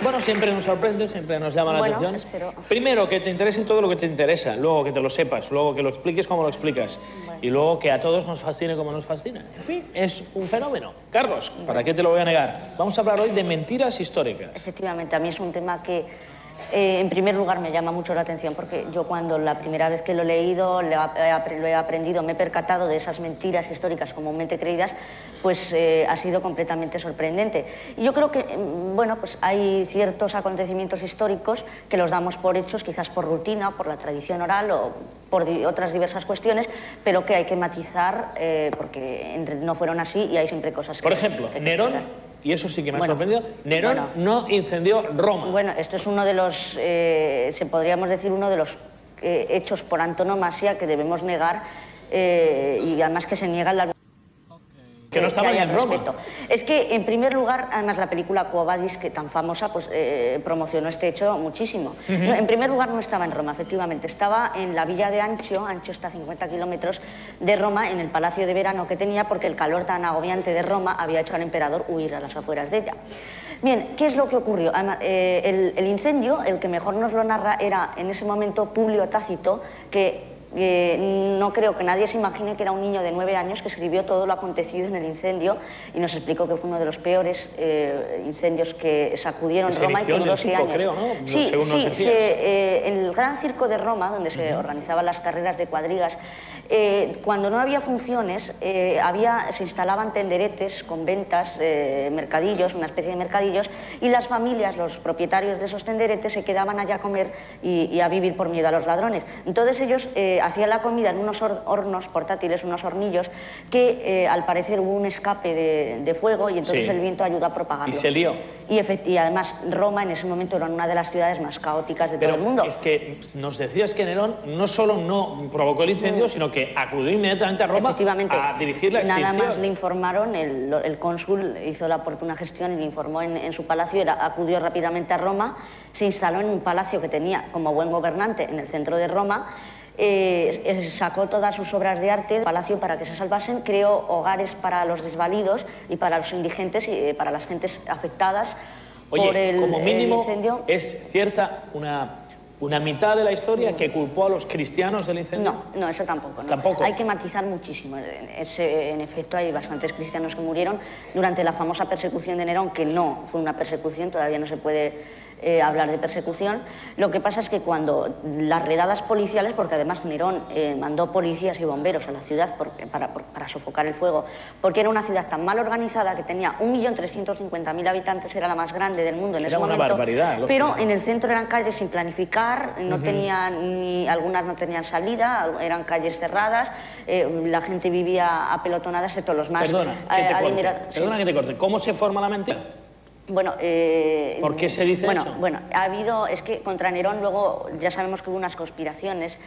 Bueno, siempre nos sorprende, siempre nos llama la atención. Espero. Primero, que te interese todo lo que te interesa, luego que te lo sepas, luego que lo expliques como lo explicas, y luego que a todos nos fascine como nos fascina. En fin, es un fenómeno. Carlos, ¿para qué te lo voy a negar? Vamos a hablar hoy de mentiras históricas. Efectivamente, a mí es un tema que, en primer lugar, me llama mucho la atención porque yo cuando la primera vez que lo he leído, lo he aprendido, me he percatado de esas mentiras históricas comúnmente creídas, pues ha sido completamente sorprendente. Y yo creo que, bueno, pues hay ciertos acontecimientos históricos que los damos por hechos, quizás por rutina, por la tradición oral o por otras diversas cuestiones, pero que hay que matizar porque no fueron así y hay siempre cosas que... Por ejemplo, Nerón... Y eso sí que me ha sorprendido. Nerón no incendió Roma. Bueno, esto es uno de los, podríamos decir, uno de los hechos por antonomasia que debemos negar y además que se niegan las... Que no estaba en Roma. Es que, en primer lugar, además la película Quo Vadis, que tan famosa, pues promocionó este hecho muchísimo. En primer lugar, no estaba en Roma, efectivamente. Estaba en la villa de Ancho. Ancho está a 50 kilómetros de Roma, en el palacio de verano que tenía, porque el calor tan agobiante de Roma había hecho al emperador huir a las afueras de ella. Bien, ¿qué es lo que ocurrió? El incendio, el que mejor nos lo narra, era en ese momento Publio Tácito, que... no creo que nadie se imagine que era un niño de 9 años que escribió todo lo acontecido en el incendio y nos explicó que fue uno de los peores incendios que sacudieron Roma y que duró 6 años. Creo, ¿no? Sí, en el Gran Circo de Roma, donde se organizaban las carreras de cuadrigas, cuando no había funciones, se instalaban tenderetes con ventas, mercadillos, una especie de mercadillos, y las familias, los propietarios de esos tenderetes, se quedaban allá a comer y a vivir por miedo a los ladrones. Entonces ellos hacían la comida en unos hornos portátiles, unos hornillos, que al parecer hubo un escape de fuego y entonces el viento ayudó a propagarlo. Y se lió. Y además Roma en ese momento era una de las ciudades más caóticas de todo el mundo. Es que nos decías que Nerón no solo no provocó el incendio, sino que acudió inmediatamente a Roma a dirigir la extinción. Nada más le informaron, el cónsul hizo la oportuna gestión y le informó en su palacio, acudió rápidamente a Roma, se instaló en un palacio que tenía como buen gobernante en el centro de Roma, sacó todas sus obras de arte del palacio para que se salvasen, creó hogares para los desvalidos y para los indigentes y para las gentes afectadas por el como mínimo, incendio. ¿Es cierta una mitad de la historia que culpó a los cristianos del incendio? No, eso tampoco. ¿Tampoco? Hay que matizar muchísimo. En efecto, hay bastantes cristianos que murieron durante la famosa persecución de Nerón, que no fue una persecución, todavía no se puede hablar de persecución. Lo que pasa es que cuando las redadas policiales, porque además Nerón mandó policías y bomberos a la ciudad para sofocar el fuego, porque era una ciudad tan mal organizada que tenía 1.350.000 habitantes, era la más grande del mundo en ese momento. Era una barbaridad. Pero en el centro eran calles sin planificar, no tenían algunas no tenían salida, eran calles cerradas, la gente vivía apelotonada, excepto los más adinerados. Perdona que te corte. ¿Cómo se forma la mentira? Bueno, ¿por qué se dice eso? Bueno, es que contra Nerón luego ya sabemos que hubo unas conspiraciones,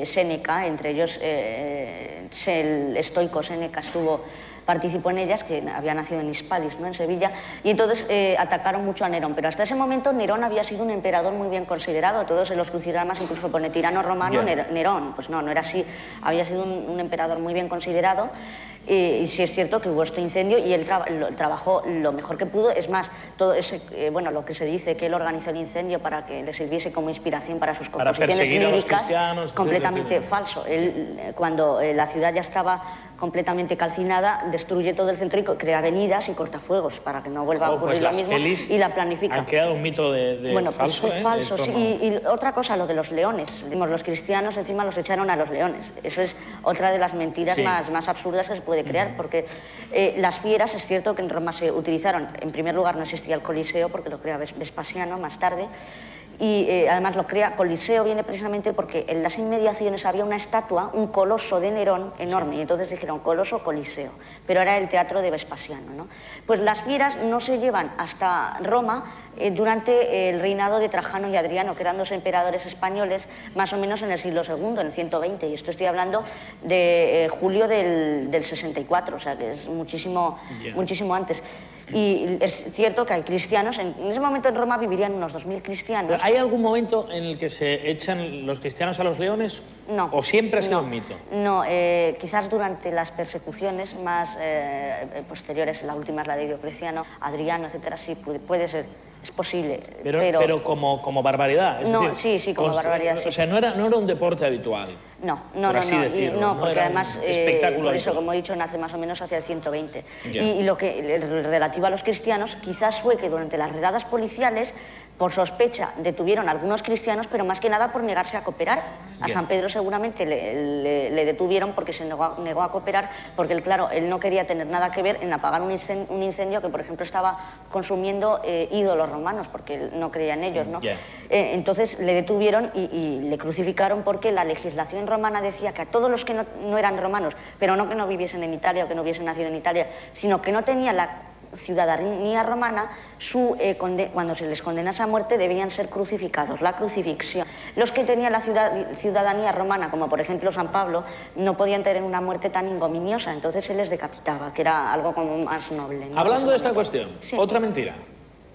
Séneca, entre ellos el estoico Séneca participó en ellas, que había nacido en Hispalis, ¿no?, en Sevilla, y entonces atacaron mucho a Nerón, pero hasta ese momento Nerón había sido un emperador muy bien considerado, todos en los crucigramas incluso pone tirano romano Nerón, pues no era así, había sido un emperador muy bien considerado. Y sí es cierto que hubo este incendio y él trabajó lo mejor que pudo. Es más, todo ese, lo que se dice que él organizó el incendio para que le sirviese como inspiración para sus composiciones líricas, completamente falso. Él, cuando la ciudad ya estaba completamente calcinada, destruye todo el centro y crea avenidas y cortafuegos para que no vuelva a ocurrir lo mismo y la planifica. Han creado un mito de falso, falso, sí. Y otra cosa, lo de los leones. Los cristianos encima los echaron a los leones. Eso es otra de las mentiras más absurdas que se puede crear, porque las fieras, es cierto que en Roma se utilizaron. En primer lugar, no existía el Coliseo porque lo crea Vespasiano más tarde. Y además lo crea, Coliseo viene precisamente porque en las inmediaciones había una estatua, un coloso de Nerón enorme, y entonces dijeron Coloso Coliseo, pero era el teatro de Vespasiano, ¿no? Pues las fieras no se llevan hasta Roma durante el reinado de Trajano y Adriano, que eran dos emperadores españoles, más o menos en el siglo II, en el 120, y esto estoy hablando de julio del 64, o sea que es muchísimo antes. Y es cierto que hay cristianos, en ese momento en Roma vivirían unos 2000 cristianos. ¿Hay algún momento en el que se echan los cristianos a los leones? No. ¿O siempre ha sido un mito? No, quizás durante las persecuciones más posteriores, la última es la de Diocleciano, Adriano, etcétera, sí, puede ser. Es posible, pero como barbaridad. Es no, decir, sí, como barbaridad. Sí. O sea, no era un deporte habitual. No, porque además, espectáculo por eso, habitual. como he dicho, nace más o menos hacia el 120. Ya. Y lo que relativo a los cristianos, quizás fue que durante las redadas policiales, por sospecha, detuvieron a algunos cristianos, pero más que nada por negarse a cooperar. A San Pedro seguramente le detuvieron porque se negó a cooperar, porque él, claro, él no quería tener nada que ver en apagar un incendio que, por ejemplo, estaba consumiendo ídolos romanos, porque él no creía en ellos, ¿no? Entonces le detuvieron y le crucificaron porque la legislación romana decía que a todos los que no eran romanos, pero no que no viviesen en Italia o que no hubiesen nacido en Italia, sino que no tenían la ciudadanía romana, cuando se les condenase a muerte debían ser crucificados, la crucifixión. Los que tenían la ciudadanía romana, como por ejemplo San Pablo, no podían tener una muerte tan ignominiosa, entonces se les decapitaba, que era algo como más noble, ¿no? Hablando de esta cuestión, sí. Otra mentira.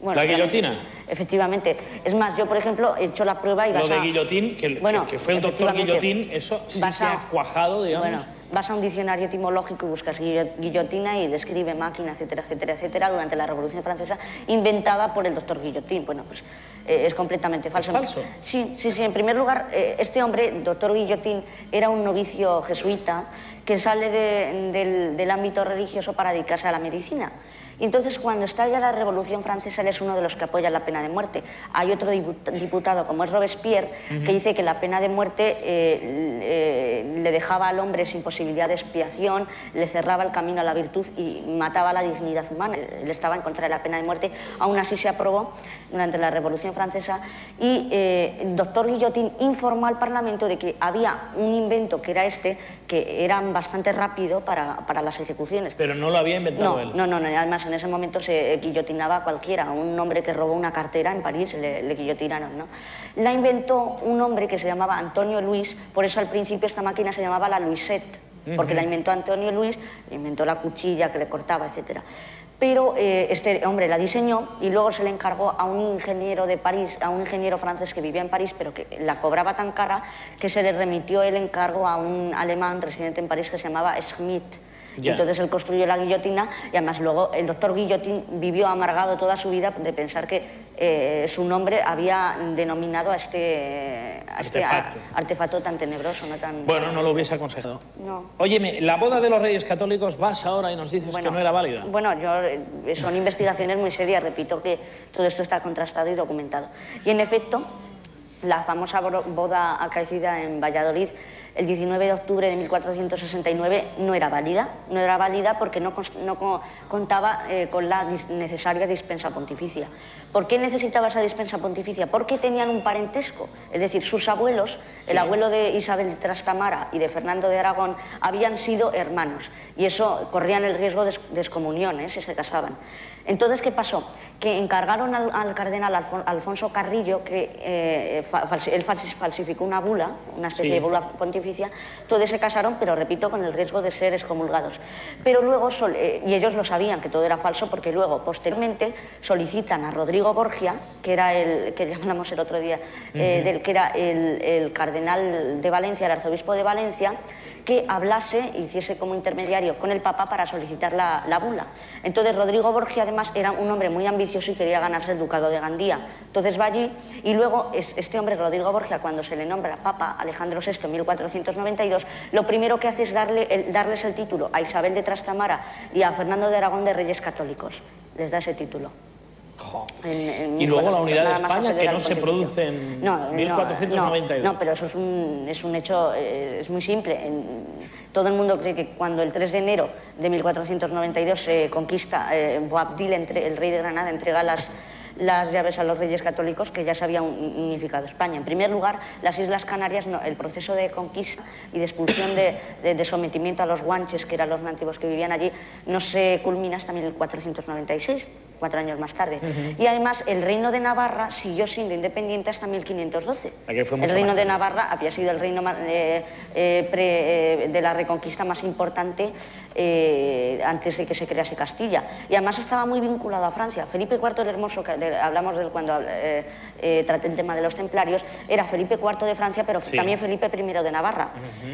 Bueno, ¿La guillotina? Efectivamente. Es más, yo, por ejemplo, he hecho la prueba y Lo de Guillotín, que fue el doctor Guillotín, eso sí que ha cuajado, digamos. Bueno, vas a un diccionario etimológico y buscas guillotina y describe máquina, etcétera, etcétera, etcétera, durante la Revolución Francesa, inventada por el doctor Guillotín. Bueno, pues es completamente falso. ¿Es falso? Sí. En primer lugar, este hombre, el doctor Guillotín, era un novicio jesuita que sale del ámbito religioso para dedicarse a la medicina. Y entonces, cuando estalla la Revolución Francesa, él es uno de los que apoya la pena de muerte. Hay otro diputado, como es Robespierre, que dice que la pena de muerte le dejaba al hombre sin posibilidad de expiación, le cerraba el camino a la virtud y mataba la dignidad humana. Él estaba en contra de la pena de muerte. Aún así se aprobó durante la Revolución Francesa y el doctor Guillotín informó al Parlamento de que había un invento, que era que era bastante rápido para las ejecuciones. Pero no lo había inventado él. No, además en ese momento se guillotinaba a cualquiera. Un hombre que robó una cartera en París le guillotinaron, ¿no? La inventó un hombre que se llamaba Antonio Luis, por eso al principio esta máquina se llamaba la Luisette, porque la inventó Antonio Luis, le inventó la cuchilla que le cortaba, etcétera. Pero este hombre la diseñó y luego se le encargó a un ingeniero de París, a un ingeniero francés que vivía en París, pero que la cobraba tan cara que se le remitió el encargo a un alemán residente en París que se llamaba Schmidt. Entonces él construyó la guillotina y además luego el doctor Guillotín vivió amargado toda su vida de pensar que su nombre había denominado a este artefacto tan tenebroso, ¿no? Bueno, no lo hubiese aconsejado. No. Óyeme, la boda de los Reyes Católicos, vas ahora y nos dices que no era válida. Bueno, son investigaciones muy serias, repito que todo esto está contrastado y documentado. Y en efecto, la famosa boda acaecida en Valladolid el 19 de octubre de 1469 no era válida porque no contaba con la necesaria dispensa pontificia. ¿Por qué necesitaba esa dispensa pontificia? Porque tenían un parentesco, es decir, sus abuelos, el abuelo de Isabel de Trastamara y de Fernando de Aragón, habían sido hermanos y eso corrían el riesgo de excomunión si se casaban. Entonces, ¿qué pasó? Que encargaron al cardenal Alfonso Carrillo, que él falsificó una bula, una especie de bula pontificia, todos se casaron, pero repito, con el riesgo de ser excomulgados. Pero luego, y ellos lo sabían, que todo era falso, porque luego, posteriormente, solicitan a Rodrigo Borgia, que era el que llamamos el otro día, que era el cardenal de Valencia, el arzobispo de Valencia, que hablase, hiciese como intermediario con el Papa para solicitar la bula. Entonces Rodrigo Borgia además era un hombre muy ambicioso y quería ganarse el ducado de Gandía. Entonces va allí y luego este hombre, Rodrigo Borgia, cuando se le nombra Papa Alejandro VI en 1492, lo primero que hace es darles el título a Isabel de Trastamara y a Fernando de Aragón de Reyes Católicos. Les da ese título. Y luego la unidad de España, que no se produce en 1492. No, pero eso es un hecho, es muy simple. Todo el mundo cree que cuando el 3 de enero de 1492 se conquista Boabdil, el rey de Granada, entrega las llaves a los reyes católicos, que ya se había unificado España. En primer lugar, las Islas Canarias, el proceso de conquista y de expulsión de sometimiento a los guanches, que eran los nativos que vivían allí, no se culmina hasta 1496. 4 años más tarde. Y además el reino de Navarra siguió siendo independiente hasta 1512. El reino de Navarra había sido el reino de la reconquista más importante antes de que se crease Castilla. Y además estaba muy vinculado a Francia. Felipe IV el Hermoso, que hablamos de él cuando traté el tema de los templarios, era Felipe IV de Francia, pero también Felipe I de Navarra.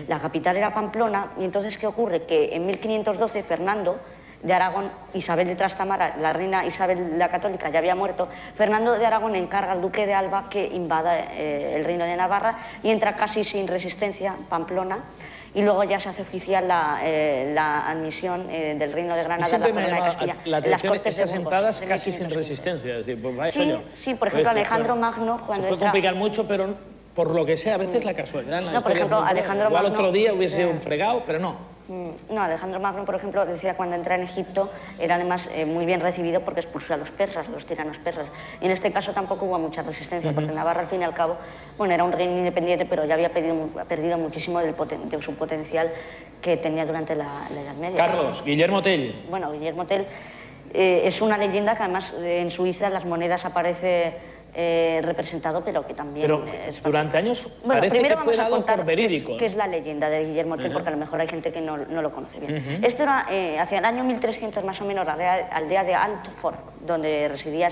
La capital era Pamplona, y entonces, ¿qué ocurre? Que en 1512 Fernando de Aragón, Isabel de Trastamara, la reina Isabel la Católica ya había muerto, Fernando de Aragón encarga al duque de Alba que invada el reino de Navarra y entra casi sin resistencia Pamplona, y luego ya se hace oficial la admisión del reino de Granada a la corona de Castilla. La en las Cortes esas de Burgos, sentadas de casi sin 1515. resistencia. Es decir, pues vaya Sí, sueño. sí, por ejemplo, Alejandro Magno, cuando se puede entra... complicar mucho, pero por lo que sea, a veces la casualidad. En la No, por historia ejemplo, es muy buena. Alejandro Igual Magno... otro día hubiese sido un fregado, pero no. No, Alejandro Magno, por ejemplo, decía cuando entra en Egipto, era además muy bien recibido porque expulsó a los persas, a los tiranos persas. Y en este caso tampoco hubo mucha resistencia, porque Navarra, al fin y al cabo, bueno, era un reino independiente, pero ya había perdido muchísimo de su potencial que tenía durante la Edad Media. Carlos, Guillermo Tell. Bueno, Guillermo Tell es una leyenda que además en Suiza las monedas aparece representado, pero que también... Pero durante años bueno, parece primero que vamos fue a dado contar por verídico. qué es la leyenda de Guillermo Tell, porque a lo mejor hay gente que no lo conoce bien. Esto era hacia el año 1300 más o menos, la aldea de Altfort, donde residía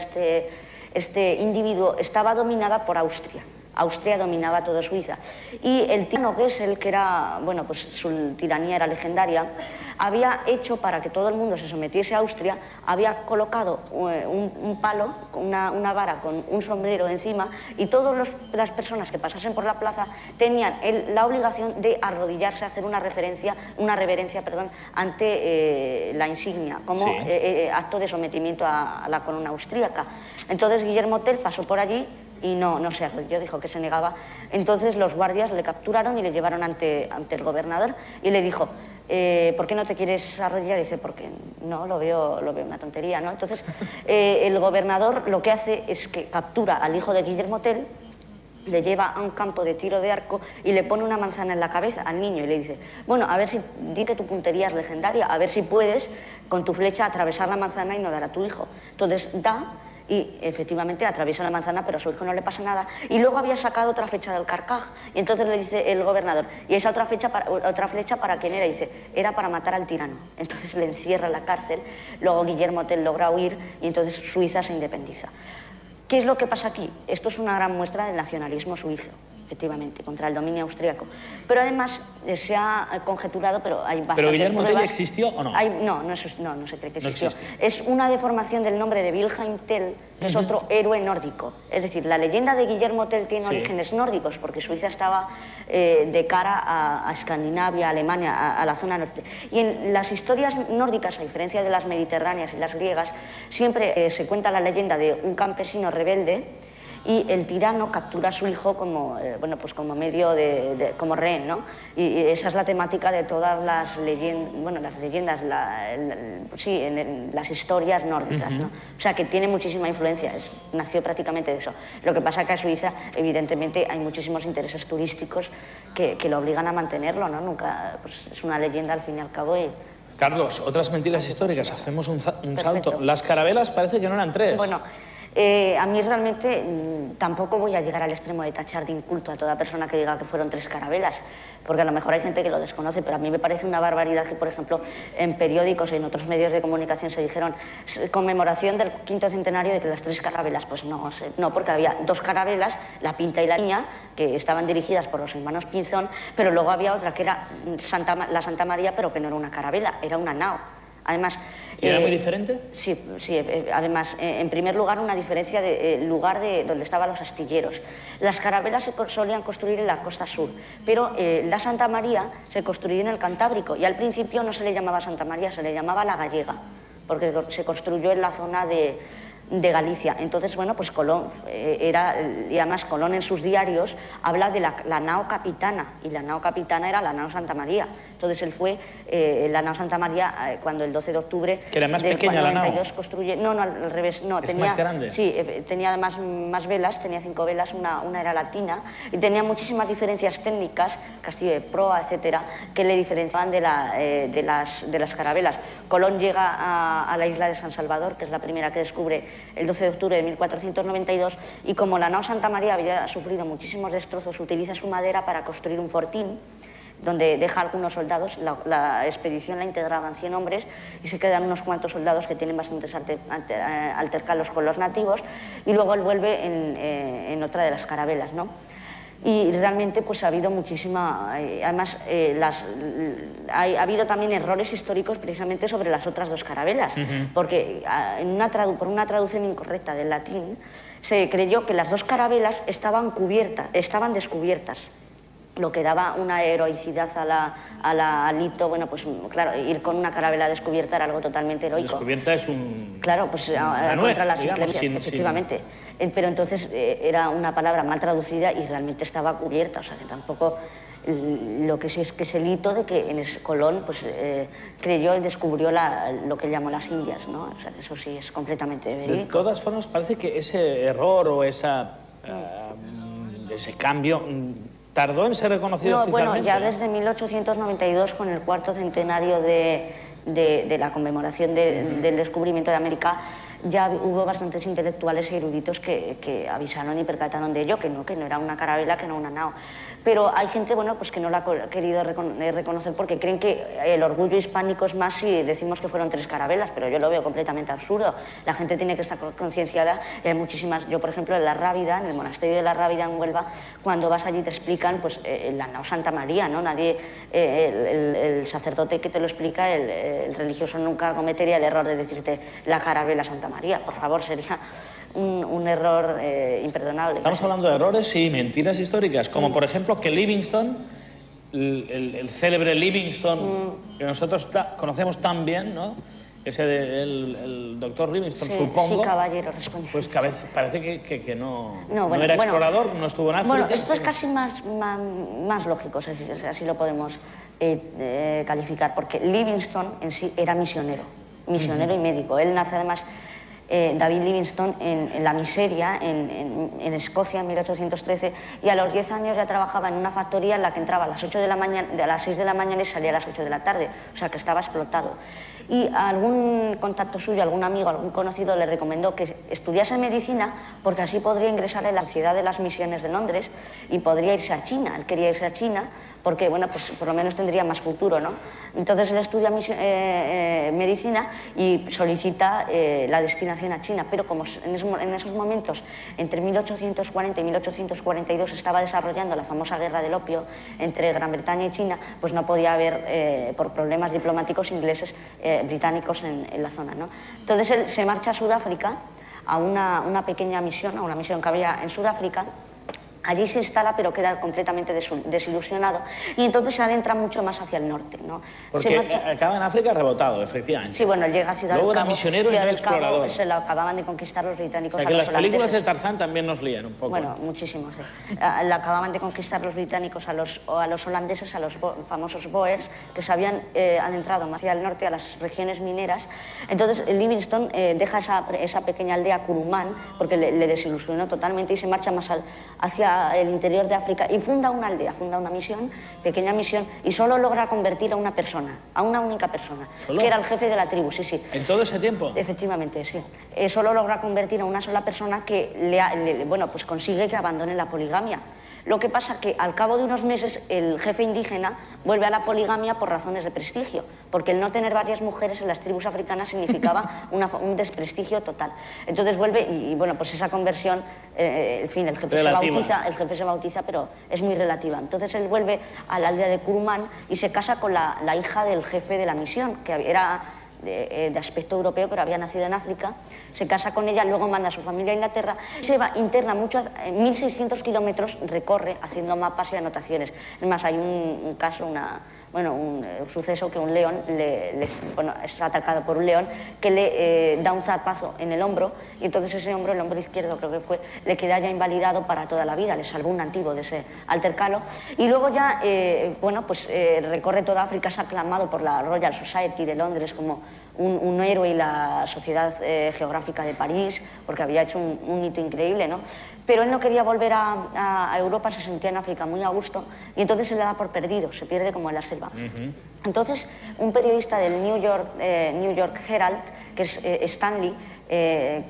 este individuo, estaba dominada por Austria. Austria dominaba todo Suiza. Y el tirano Gesell, que era, bueno, pues su tiranía era legendaria, había hecho para que todo el mundo se sometiese a Austria, había colocado un palo, una vara con un sombrero encima, y todas las personas que pasasen por la plaza tenían la obligación de arrodillarse, hacer una reverencia, ante la insignia, como acto de sometimiento a la corona austríaca. Entonces Guillermo Tell pasó por allí y no se arrodilló, dijo que se negaba. Entonces los guardias le capturaron y le llevaron ante el gobernador y le dijo, ¿por qué no te quieres arrodillar? Y dice, porque no, lo veo una tontería, ¿no? Entonces el gobernador lo que hace es que captura al hijo de Guillermo Tell, le lleva a un campo de tiro de arco y le pone una manzana en la cabeza al niño y le dice, bueno, a ver si, di que tu puntería es legendaria, a ver si puedes con tu flecha atravesar la manzana y no dar a tu hijo. Entonces da, y efectivamente atraviesa la manzana, pero a su hijo no le pasa nada. Y luego había sacado otra flecha del carcaj, y entonces le dice el gobernador, ¿y esa otra flecha para quién era? Y dice, era para matar al tirano. Entonces le encierra en la cárcel, luego Guillermo Tell logra huir y entonces Suiza se independiza. ¿Qué es lo que pasa aquí? Esto es una gran muestra del nacionalismo suizo, efectivamente, contra el dominio austríaco. Pero además se ha conjeturado, pero hay bastantes ¿Pero Guillermo Tell pruebas. existió o no? No se cree que No existió. existe. Es una deformación del nombre de Wilhelm Tell, que es otro héroe nórdico. Es decir, la leyenda de Guillermo Tell tiene orígenes nórdicos, porque Suiza estaba de cara a Escandinavia, a Alemania, a la zona norte. Y en las historias nórdicas, a diferencia de las mediterráneas y las griegas, siempre se cuenta la leyenda de un campesino rebelde y el tirano captura a su hijo como, bueno, pues como medio como rehén, ¿no? Y esa es la temática de todas las leyendas, bueno, las leyendas, las historias nórdicas, ¿no? O sea, que tiene muchísima influencia, nació prácticamente de eso. Lo que pasa que a Suiza, evidentemente, hay muchísimos intereses turísticos que lo obligan a mantenerlo, ¿no? Nunca, pues es una leyenda al fin y al cabo y... Carlos, otras mentiras históricas, hacemos un salto. Las carabelas parece que no eran 3. Bueno, a mí realmente tampoco voy a llegar al extremo de tachar de inculto a toda persona que diga que fueron 3 carabelas, porque a lo mejor hay gente que lo desconoce, pero a mí me parece una barbaridad que, por ejemplo, en periódicos y en otros medios de comunicación se dijeron conmemoración del 5º centenario de las 3 carabelas. Pues no, porque había 2 carabelas, la Pinta y la Niña, que estaban dirigidas por los hermanos Pinzón, pero luego había otra que era la Santa María, pero que no era una carabela, era una nao. Además, ¿Y era muy diferente? Sí, además, en primer lugar, una diferencia del lugar de donde estaban los astilleros. Las carabelas se solían construir en la costa sur, pero la Santa María se construyó en el Cantábrico, y al principio no se le llamaba Santa María, se le llamaba la Gallega, porque se construyó en la zona de Galicia. Entonces, bueno, pues Colón y además Colón en sus diarios habla de la nao capitana, y la nao capitana era la nao Santa María. Entonces él fue la nao Santa María cuando el 12 de octubre que era más pequeña la nao. construye, no, al revés, no, ¿Es más grande? Sí, tenía además más velas, tenía 5 velas, una era latina, y tenía muchísimas diferencias técnicas, castillo de proa, etcétera, que le diferenciaban de las carabelas. Colón llega a la isla de San Salvador, que es la primera que descubre el 12 de octubre de 1492, y como la nao Santa María había sufrido muchísimos destrozos, utiliza su madera para construir un fortín donde deja algunos soldados. La expedición la integraban 100 hombres y se quedan unos cuantos soldados que tienen bastantes altercados con los nativos, y luego él vuelve en otra de las carabelas, ¿no? Y realmente pues ha habido muchísima, además ha habido también errores históricos precisamente sobre las otras dos carabelas, porque por una traducción incorrecta del latín se creyó que las dos carabelas estaban descubiertas, lo que daba una heroicidad al hito. Bueno, pues claro, ir con una carabela descubierta era algo totalmente heroico. Descubierta es un... Claro, pues contra las inclemencias, efectivamente. Pero entonces era una palabra mal traducida y realmente estaba cubierta, o sea que tampoco... Lo que sí es que es el hito de que Colón pues, creyó y descubrió lo que llamó las Indias, ¿no? O sea, eso sí es completamente verídico. De todas formas, parece que ese error o ese cambio tardó en ser reconocido oficialmente. Bueno, ya desde 1892, con el cuarto centenario de la conmemoración del descubrimiento de América, ya hubo bastantes intelectuales y eruditos que avisaron y percataron de ello, que no era una carabela, que no una nao. Pero hay gente, bueno, pues que no la ha querido reconocer porque creen que el orgullo hispánico es más si decimos que fueron 3 carabelas, pero yo lo veo completamente absurdo. La gente tiene que estar concienciada, y hay muchísimas. Yo, por ejemplo, en La Rábida, en el monasterio de La Rábida en Huelva, cuando vas allí te explican pues la nao Santa María, ¿no? Nadie, el sacerdote que te lo explica, el religioso nunca cometería el error de decirte la carabela Santa María. Por favor, sería un error imperdonable. Estamos hablando de errores y mentiras históricas, como por ejemplo que Livingstone, el célebre Livingstone que nosotros conocemos tan bien, ¿no? El doctor Livingstone, supongo. Sí, caballero, responde. Pues parece que no era explorador, no estuvo en África. Bueno, esto es casi más lógico, así lo podemos calificar, porque Livingstone en sí era misionero y médico. Él nace además... David Livingstone en la miseria en Escocia en 1813, y a los 10 años ya trabajaba en una factoría en la que entraba a las 6 de la mañana y salía a las 8 de la tarde, o sea que estaba explotado. Y a algún contacto suyo, algún amigo, algún conocido le recomendó que estudiase medicina porque así podría ingresar en la Sociedad de las Misiones de Londres y podría irse a China. Él quería irse a China porque, bueno, pues por lo menos tendría más futuro, ¿no? Entonces él estudia medicina y solicita la destinación a China, pero como en esos momentos, entre 1840 y 1842, estaba desarrollando la famosa guerra del opio entre Gran Bretaña y China, pues no podía haber, por problemas diplomáticos ingleses, británicos en la zona, ¿no? Entonces él se marcha a Sudáfrica a una pequeña misión, a una misión que había en Sudáfrica. Allí se instala, pero queda completamente desilusionado, y entonces se adentra mucho más hacia el norte, ¿no? Porque acaba en África rebotado, efectivamente. Sí, bueno, llega a Ciudad Luego del Cabo. era misionero y no explorador. Se la acababan de conquistar los británicos. O sea, que las películas de Tarzán también nos lían un poco. Bueno, muchísimo, sí. La acababan de conquistar los británicos a los holandeses, a los famosos Boers, que se habían adentrado más hacia el norte, a las regiones mineras. Entonces Livingstone deja esa pequeña aldea Kurumán, porque le desilusionó totalmente, y se marcha más hacia el interior de África y funda una aldea, funda una misión, pequeña misión, y solo logra convertir a una persona, a una única persona, ¿Solo? Que era el jefe de la tribu, sí. ¿En todo ese tiempo? Efectivamente, sí. Solo logra convertir a una sola persona que bueno, pues consigue que abandone la poligamia. Lo que pasa que al cabo de unos meses el jefe indígena vuelve a la poligamia por razones de prestigio, porque el no tener varias mujeres en las tribus africanas significaba un desprestigio total. Entonces vuelve y bueno, pues esa conversión, en fin, el jefe se bautiza, pero es muy relativa. Entonces él vuelve a la aldea de Kurumán y se casa con la hija del jefe de la misión, que era de aspecto europeo, pero había nacido en África. Se casa con ella, luego manda a su familia a Inglaterra, se va, interna mucho, 1600 kilómetros recorre haciendo mapas y anotaciones. Es más, hay un caso, un suceso que un león es atacado por un león que le da un zarpazo en el hombro, y entonces ese hombro, el hombro izquierdo creo que fue, le queda ya invalidado para toda la vida. Le salvó un nativo de ese altercado, y luego ya recorre toda África. Es aclamado por la Royal Society de Londres como un héroe, y la Sociedad Geográfica de París, porque había hecho un hito increíble, ¿no? Pero él no quería volver a Europa, se sentía en África muy a gusto, y entonces se le da por perdido, se pierde como en la selva. Entonces un periodista del New York Herald, que es Stanley,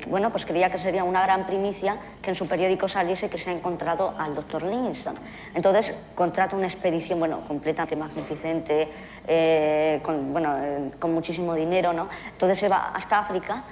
bueno, pues creía que sería una gran primicia que en su periódico saliese que se ha encontrado al doctor Livingstone. Entonces contrata una expedición, bueno, completamente magnificente, con muchísimo dinero, ¿no? Entonces se va hasta África,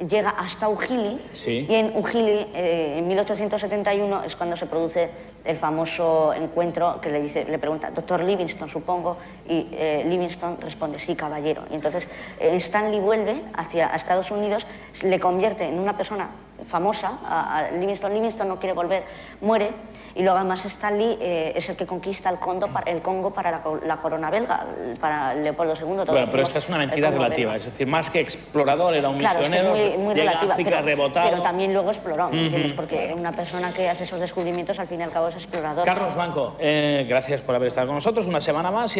llega hasta Ujili, sí. y en Ujili, en 1871, es cuando se produce el famoso encuentro que le pregunta, doctor Livingstone, supongo, y Livingstone responde, sí, caballero. Y entonces Stanley vuelve a Estados Unidos, le convierte en una persona famosa a Livingstone. Livingstone no quiere volver, muere, y luego además Stanley es el que conquista el Congo para la corona belga, para Leopoldo II. Bueno, pero esta es una mentira relativa, es decir, más que explorador era un misionero, es que es muy llega relativa, a África rebotado. pero también luego exploró, ¿entiendes? Porque una persona que hace esos descubrimientos al fin y al cabo es explorador. Carlos Blanco, gracias por haber estado con nosotros una semana más.